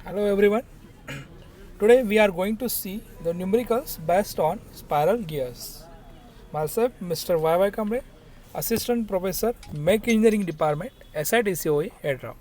Hello everyone. Today we are going to see the numericals based on spiral gears. Myself, Mr. Y. Kamre, Assistant Professor, Mech Engineering Department, SITCOE, EDRA.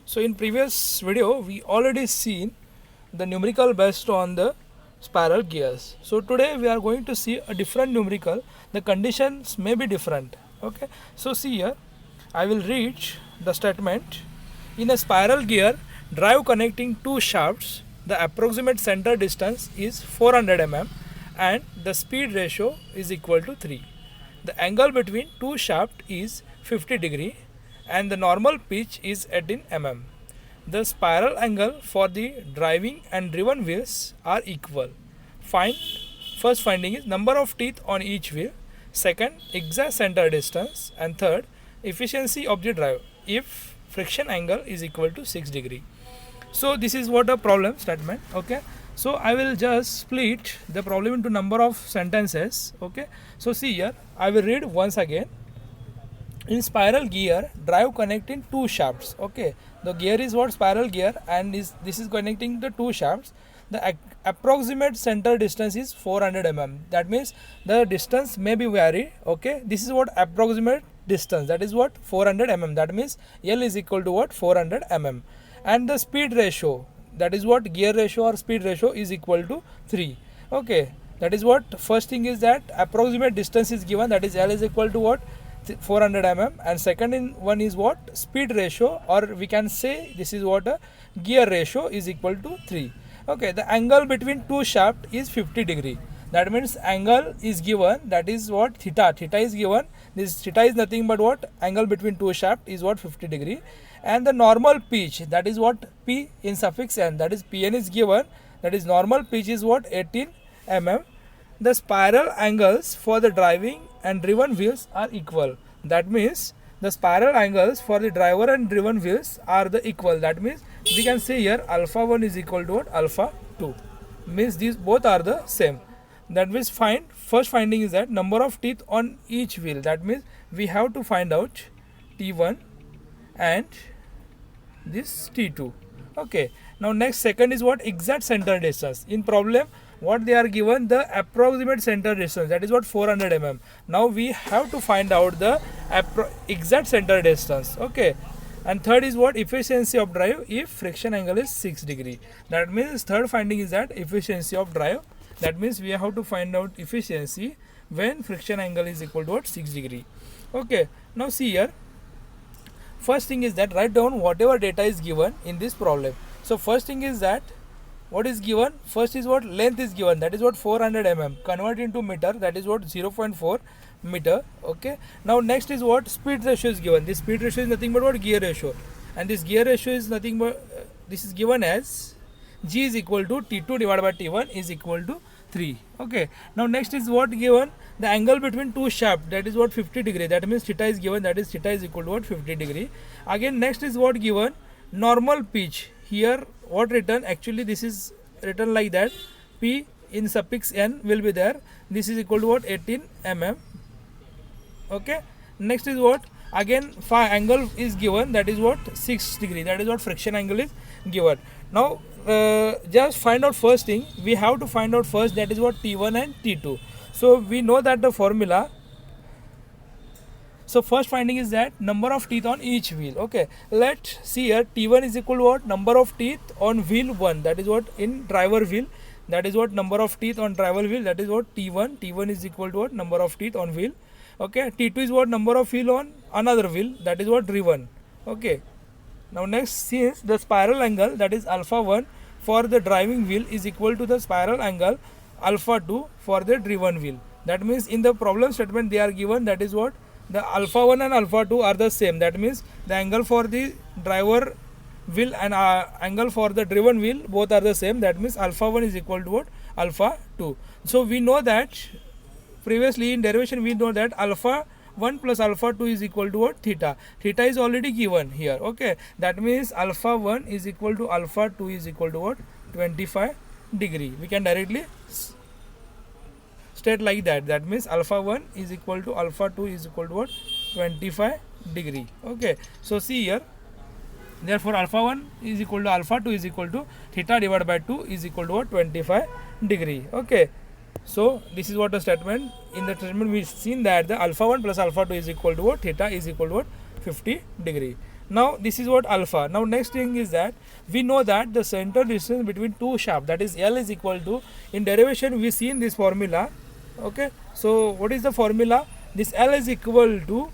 So in previous video, we already seen the numerical based on the spiral gears. So today we are going to see a different numerical. The conditions may be different. Okay. So see here, I will read the statement. In a spiral gear drive connecting two shafts, the approximate center distance is 400 mm and the speed ratio is equal to 3. The angle between two shafts is 50 degree and the normal pitch is 18 mm. The spiral angle for the driving and driven wheels are equal. Find first finding is number of teeth on each wheel, second exact center distance, and third efficiency of the drive if friction angle is equal to 6 degree. So this is what a problem statement. Okay, so I will just split the problem into number of sentences. Okay, so see here, I will read once again. In spiral gear drive connecting two shafts. Okay, the gear is what spiral gear and this is connecting the two shafts. The approximate center distance is 400 mm. That means the distance may be varied. Okay, this is what approximate distance, that is what 400 mm. That means L is equal to what 400 mm. And the speed ratio, that is what gear ratio or speed ratio, is equal to 3. Okay, that is what first thing is that approximate distance is given, that is L is equal to what 400 mm, and second one is what speed ratio, or we can say this is what a gear ratio is equal to 3. Okay, the angle between two shaft is 50 degree. That means angle is given, that is what theta is given. This theta is nothing but what angle between two shaft is what 50 degree, and the normal pitch, that is what P in suffix n, that is Pn is given, that is normal pitch is what 18 mm. The spiral angles for the driving and driven wheels are equal. That means the spiral angles for the driver and driven wheels are the equal. That means we can say here alpha 1 is equal to what alpha 2, means these both are the same. That means first finding is that number of teeth on each wheel. That means we have to find out T1 and this T2. Okay, now next second is what exact center distance. In problem what they are given, the approximate center distance, that is what 400 mm. Now we have to find out the exact center distance. Okay, and third is what efficiency of drive if friction angle is 6 degree. That means third finding is that efficiency of drive. That means we have to find out efficiency when friction angle is equal to what 6 degree. Okay, now see here, first thing is that write down whatever data is given in this problem. So first thing is that what is given, first is what length is given, that is what 400 mm, convert into meter, that is what 0.4 meter. Okay, now next is what speed ratio is given. This speed ratio is nothing but what gear ratio, and this gear ratio is nothing but this is given as G is equal to T2 divided by T1 is equal to 3. Okay, now next is what given, the angle between two shafts, that is what 50 degree. That means theta is given, that is theta is equal to what 50 degree. Again next is what given, normal pitch. Here what written, actually this is written like that, P in suffix n will be there, this is equal to what 18 mm. Okay, next is what again phi angle is given, that is what 6 degree, that is what friction angle is given. Now just find out first thing, we have to find out first, that is what T1 and T2. So we know that the formula. So first finding is that number of teeth on each wheel. Okay, let's see here, T1 is equal to what number of teeth on wheel 1, that is what in driver wheel, that is what number of teeth on driver wheel, that is what T1 is equal to what number of teeth on wheel. Okay, T2 is what number of wheel on another wheel, that is what driven. Okay, now next, since the spiral angle, that is alpha 1 for the driving wheel is equal to the spiral angle alpha 2 for the driven wheel. That means in the problem statement they are given, that is what the alpha 1 and alpha 2 are the same. That means the angle for the driver wheel and angle for the driven wheel both are the same. That means alpha 1 is equal to what alpha 2. So we know that previously in derivation we know that alpha 1 plus alpha 2 is equal to what theta. Theta is already given here. Okay, that means alpha 1 is equal to alpha 2 is equal to what 25 degree. We can directly state like that. That means alpha 1 is equal to alpha 2 is equal to what 25 degree. Okay, so see here, Therefore alpha 1 is equal to alpha 2 is equal to theta divided by 2 is equal to what? 25 degree. Okay. So this is what the statement. In the statement we've seen that the alpha 1 plus alpha 2 is equal to what? Theta is equal to what? 50 degree. Now this is what alpha. Now next thing is that we know that the center distance between two shafts, that is L, is equal to, in derivation we seen this formula. Okay. So what is the formula? This L is equal to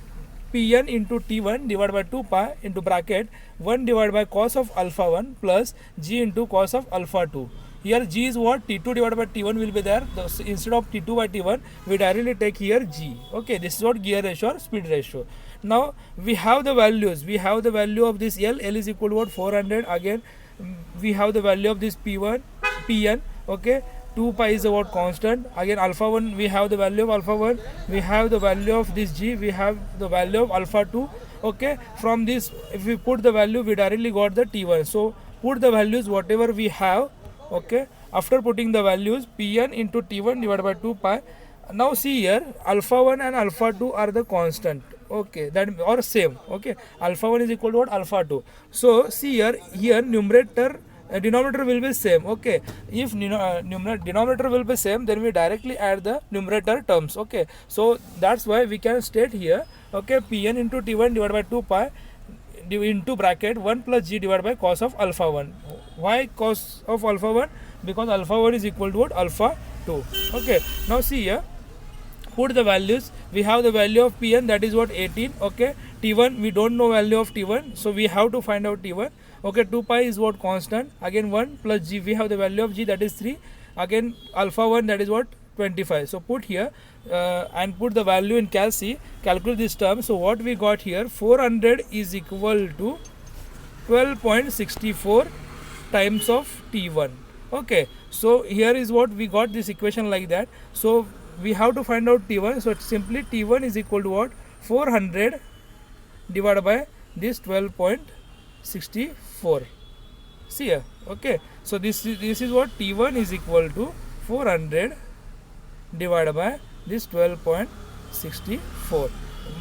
Pn into T1 divided by 2 pi into bracket 1 divided by cos of alpha 1 plus G into cos of alpha 2. Here G is what? T2 divided by T1 will be there. So instead of T2 by T1, we directly take here G. Okay, this is what gear ratio or speed ratio. Now we have the values. We have the value of this L. L is equal to what? 400. Again, we have the value of this P1, Pn. Okay, 2 pi is what? Constant. Again, alpha 1, we have the value of alpha 1. We have the value of this G. We have the value of alpha 2. Okay, from this, if we put the value, we directly got the T1. So put the values whatever we have. Okay, after putting the values, Pn into T1 divided by 2 pi. Now see here, alpha 1 and alpha 2 are the constant. Okay, that or same. Okay, alpha 1 is equal to what? Alpha 2. So see here numerator, denominator will be same. Okay, if denominator will be same, then we directly add the numerator terms. Okay, so that's why we can state here. Okay, Pn into T1 divided by 2 pi into bracket 1 plus G divided by cos of alpha 1. Why cos of alpha 1? Because alpha 1 is equal to what? Alpha 2. Okay, now see here, put the values. We have the value of Pn, that is what? 18. Okay, T1 we don't know value of T1, so we have to find out T1. Okay, 2 pi is what? Constant. Again 1 plus G, we have the value of G, that is 3. Again alpha 1, that is what? 25. So put here and put the value in Cal C, calculate this term. So what we got here, 400 is equal to 12.64 times of T1. Okay, so here is what we got, this equation like that. So we have to find out T1. So simply T1 is equal to what? 400 divided by this 12.64. See here. Okay, so this is what? T1 is equal to 400 divided by this 12.64.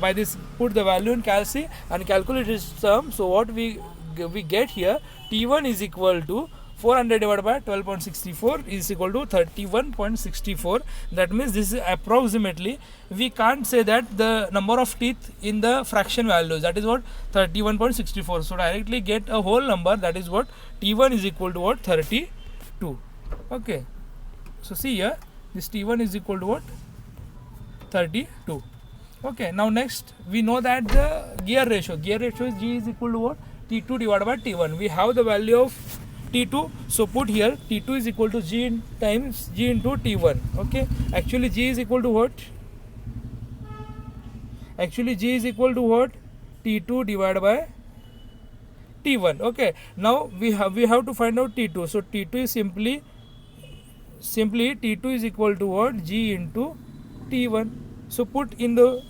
By this, put the value in Cal C and calculate this term. So what we get here, T1 is equal to 400 divided by 12.64 is equal to 31.64. That means this is approximately, we can't say that the number of teeth in the fraction values, that is what? 31.64. So directly get a whole number, that is what? T1 is equal to what? 32. Okay, so see here, this T1 is equal to what? 32. Okay, now next we know that the gear ratio is G is equal to what? T2 divided by T1. We have the value of T2, so put here T2 is equal to G times G into T1. Okay, actually G is equal to what? Actually G is equal to what? T2 divided by T1. Okay, now we have to find out T2. So T2 is simply T2 is equal to what? G into T1. So put in the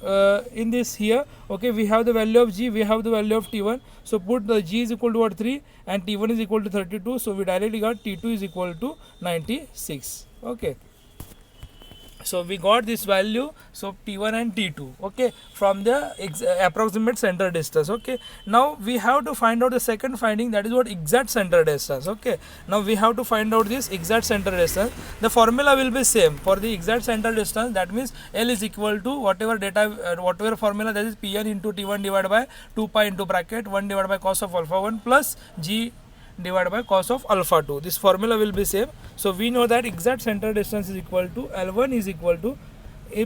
in this here. Okay, we have the value of G, we have the value of T1. So put the G is equal to what? 3 and T1 is equal to 32. So we directly got T2 is equal to 96. Okay, so we got this value, so T1 and T2. Okay, from the approximate center distance. Okay, now we have to find out the second finding, that is what? Exact center distance. Okay, now we have to find out this exact center distance. The formula will be same for the exact center distance. That means L is equal to whatever data, whatever formula, that is Pn into T1 divided by 2 pi into bracket 1 divided by cos of alpha 1 plus G divided by cos of alpha 2. This formula will be same. So we know that exact center distance is equal to L1 is equal to,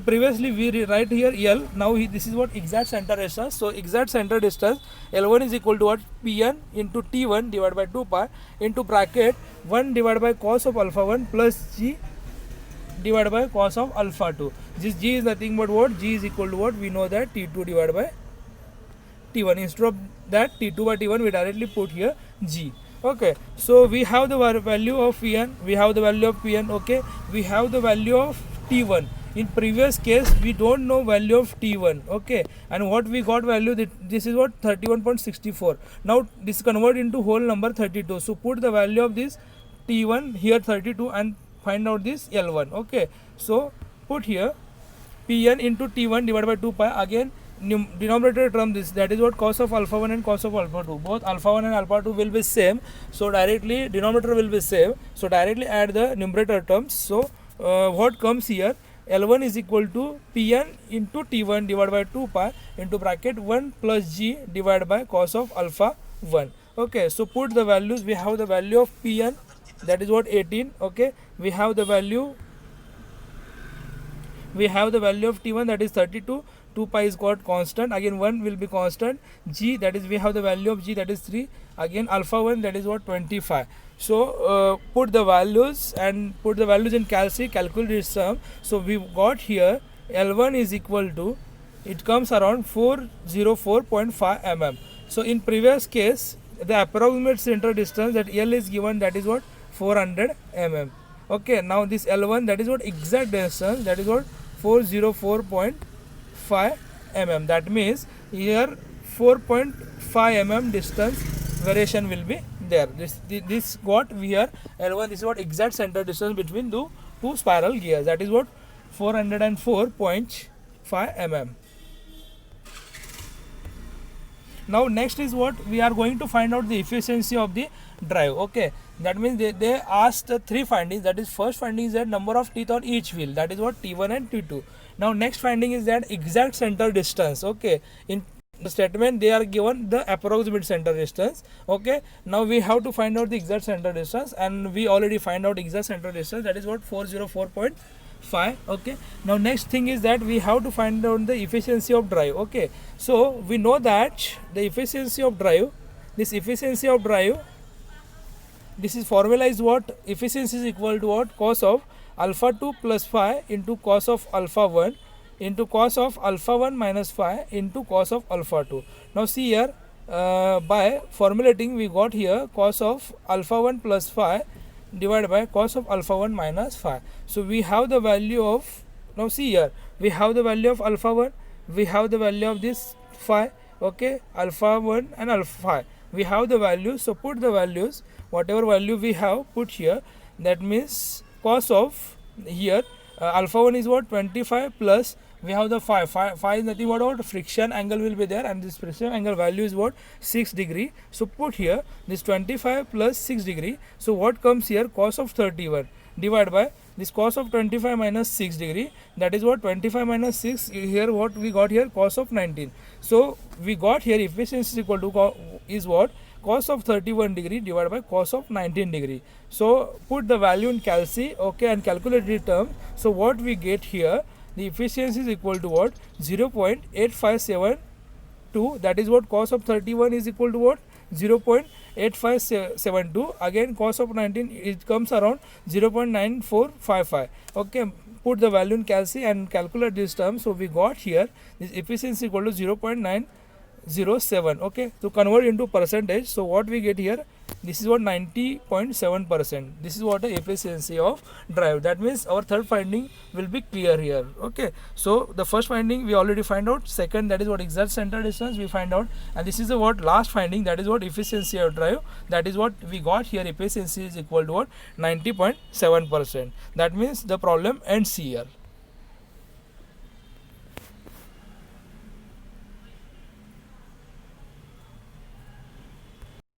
previously we write here L, now this is what? Exact center distance. So exact center distance L1 is equal to what? Pn into T1 divided by 2 pi into bracket 1 divided by cos of alpha 1 plus G divided by cos of alpha 2. This G is nothing but what? G is equal to what? We know that T2 divided by T1. Instead of that T2 by T1, we directly put here G. Okay, so we have the value of Pn, we have the value of Pn. Okay, we have the value of T1. In previous case we don't know value of T1. Okay, and what we got value, this is what? 31.64. Now this convert into whole number 32. So put the value of this T1 here 32 and find out this L1. Okay, so put here Pn into T1 divided by 2 pi. Again denominator term, this, that is what cos of alpha 1 and cos of alpha 2, both alpha 1 and alpha 2 will be same, so directly denominator will be same, so directly add the numerator terms. So what comes here, L1 is equal to Pn into T1 divided by 2 pi into bracket 1 plus g divided by cos of alpha 1. Okay, so put the values. We have the value of Pn, that is what 18. Okay, we have the value of T1, that is 32. 2 pi is got constant, again 1 will be constant. G, that is we have the value of g, that is 3. Again alpha 1, that is what 25. So put the values and put the values in calculate this sum. So we got here L1 is equal to, it comes around 404.5 mm. So in previous case, the approximate center distance that L is given, that is what 400 mm. Okay, now this L1, that is what exact distance, that is what 404.5 mm. That means here 4.5 mm distance variation will be there. This got here L1, this is what exact center distance between the two spiral gears, that is what 404.5 mm. Now next is what we are going to find out the efficiency of the drive. Okay, that means they asked the three findings. That is, first finding is that number of teeth on each wheel, that is what T1 and T2. Now next finding is that exact center distance. Okay, in the statement they are given the approximate center distance. Okay, now we have to find out the exact center distance, and we already find out exact center distance, that is what 404.5. Okay, now next thing is that we have to find out the efficiency of drive. Okay, so we know that the efficiency of drive, this efficiency of drive, this is formula is what, efficiency is equal to what, cos of alpha 2 plus phi into cos of alpha 1 into cos of alpha 1 minus phi into cos of alpha 2. Now see here, by formulating we got here cos of alpha 1 plus phi divided by cos of alpha 1 minus phi. So we have the value of, now see here, we have the value of alpha 1, we have the value of this phi. Okay, alpha 1 and alpha phi, we have the values. So put the values, whatever value we have put here, that means cos of here alpha 1 is what 25 plus we have the phi is nothing but what, friction angle will be there, and this friction angle value is what, 6 degree. So put here this 25 plus 6 degree. So what comes here, cos of 31 divided by this cos of 25 minus 6 degree, that is what 25 minus 6, here what we got here, cos of 19. So we got here efficiency is equal to is what, cos of 31 degree divided by cos of 19 degree. So put the value in calci. Okay, and calculate the term. So what we get here, the efficiency is equal to what, 0.8572, that is what cos of 31 is equal to what, 0.8572. Again cos of 19, it comes around 0.9455. Okay, put the value in calci and calculate this term. So we got here this efficiency equal to 0.907. Okay, to convert into percentage, so what we get here, this is what 90.7%. This is what the efficiency of drive. That means our third finding will be clear here. Okay, so the first finding we already find out, second, that is what exact center distance we find out, and this is the what last finding, that is what efficiency of drive. That is what we got here, efficiency is equal to what, 90.7%. That means the problem ends here.